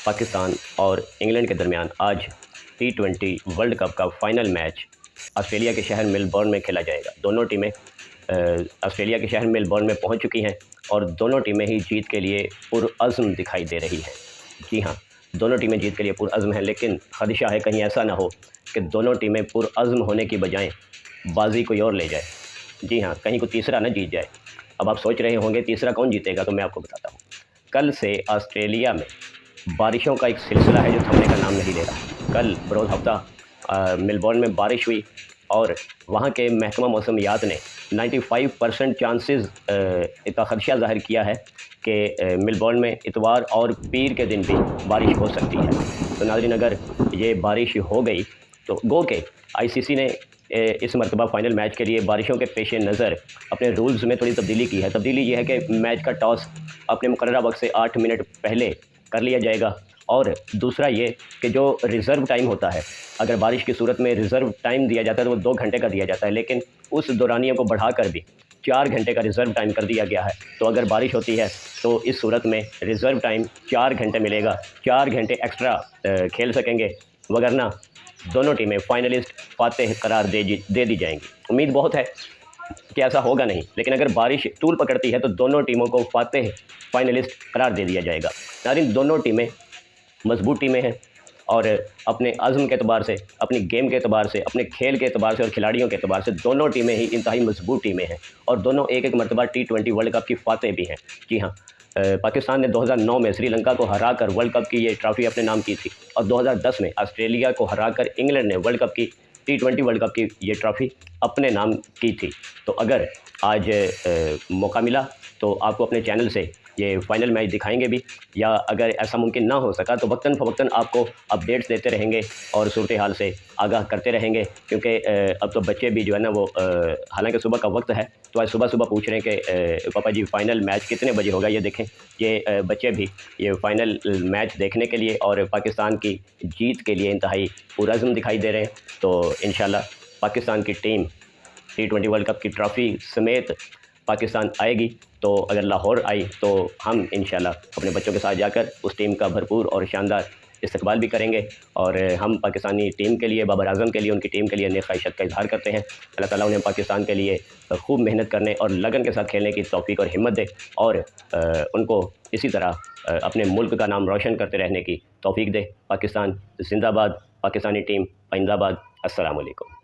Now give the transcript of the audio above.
पाकिस्तान और इंग्लैंड के दरमियान आज T20 वर्ल्ड कप का फाइनल मैच ऑस्ट्रेलिया के शहर मेलबर्न में खेला जाएगा। दोनों टीमें ऑस्ट्रेलिया के शहर मेलबर्न में पहुंच चुकी हैं और दोनों टीमें ही जीत के लिए पुरअज़्म दिखाई दे रही हैं। जी हाँ, दोनों टीमें जीत के लिए पुरअज़्म हैं, लेकिन ख़दशा है कहीं ऐसा ना हो कि दोनों टीमें पुरअज़्म होने की बजाय बाजी कोई और ले जाए। जी हाँ, कहीं को तीसरा ना जीत जाए। अब आप सोच रहे होंगे तीसरा कौन जीतेगा, तो मैं आपको बताता हूँ। कल से ऑस्ट्रेलिया में बारिशों का एक सिलसिला है जो थमने का नाम नहीं ले रहा। कल बरोज़ हफ्ता मेलबर्न में बारिश हुई और वहाँ के महकमा मौसमियात ने 95% चांसेस का खदशा ज़ाहिर किया है कि मेलबर्न में इतवार और पीर के दिन भी बारिश हो सकती है। तो नाज़रीन, अगर ये बारिश हो गई तो गो के ICC ने इस मरतबा फ़ाइनल मैच के लिए बारिशों के पेश नज़र अपने रूल्स में थोड़ी तब्दीली की है। तब्दीली ये है कि मैच का टॉस अपने मुकर्ररा वक्त से 8 मिनट पहले कर लिया जाएगा और दूसरा ये कि जो रिज़र्व टाइम होता है, अगर बारिश की सूरत में रिज़र्व टाइम दिया जाता है तो वो 2 घंटे का दिया जाता है, लेकिन उस दौरानिया को बढ़ाकर भी 4 घंटे का रिज़र्व टाइम कर दिया गया है। तो अगर बारिश होती है तो इस सूरत में रिज़र्व टाइम 4 घंटे मिलेगा, 4 घंटे एक्स्ट्रा खेल सकेंगे, वगरना दोनों टीमें फाइनलिस्ट फातेह करार दे दी जाएंगी। उम्मीद बहुत है कि ऐसा होगा नहीं, लेकिन अगर बारिश तूल पकड़ती है तो दोनों टीमों को फातेह फाइनलिस्ट करार दे दिया जाएगा। नाज़रीन, दोनों टीमें मजबूत टीमें हैं और अपने अज़्म के एतबार से, अपनी गेम के एतबार से, अपने खेल के एतबार से और खिलाड़ियों के एतबार से दोनों टीमें ही इंतहाई मजबूत टीमें हैं और दोनों एक एक मरतबा T20 वर्ल्ड कप की फातेह भी हैं। जी हाँ, पाकिस्तान ने 2009 में श्रीलंका को हराकर वर्ल्ड कप की ये ट्रॉफ़ी अपने नाम की थी और 2010 में ऑस्ट्रेलिया को हराकर इंग्लैंड ने वर्ल्ड कप की T20 वर्ल्ड कप की ये ट्रॉफ़ी अपने नाम की थी। तो अगर आज मौका मिला तो आपको अपने चैनल से ये फ़ाइनल मैच दिखाएंगे भी, या अगर ऐसा मुमकिन ना हो सका तो वक्तन फ़वक्तन आपको अपडेट्स देते रहेंगे और सूरत हाल से आगाह करते रहेंगे, क्योंकि अब तो बच्चे भी जो है ना वो हालांकि सुबह का वक्त है तो आज सुबह सुबह पूछ रहे हैं कि पापा जी फ़ाइनल मैच कितने बजे होगा। ये देखें, ये बच्चे भी ये फ़ाइनल मैच देखने के लिए और पाकिस्तान की जीत के लिए इंतहाई पुरअज़्म दिखाई दे रहे हैं। तो इंशाल्लाह पाकिस्तान की टीम T20 वर्ल्ड कप की ट्रॉफ़ी समेत पाकिस्तान आएगी। तो अगर लाहौर आई तो हम इंशाल्लाह अपने बच्चों के साथ जाकर उस टीम का भरपूर और शानदार इस्तकबाल भी करेंगे और हम पाकिस्तानी टीम के लिए, बाबर आज़म के लिए, उनकी टीम के लिए नेक ख्वाहिशत का इज़हार करते हैं। अल्लाह ताला उन्हें पाकिस्तान के लिए खूब मेहनत करने और लगन के साथ खेलने की तौफ़ीक और हिम्मत दे और उनको इसी तरह अपने मुल्क का नाम रोशन करते रहने की तौफ़ीक दे। पाकिस्तान ज़िंदाबाद, पाकिस्तानी टीम जिंदाबाद। अस्सलामु अलैकुम।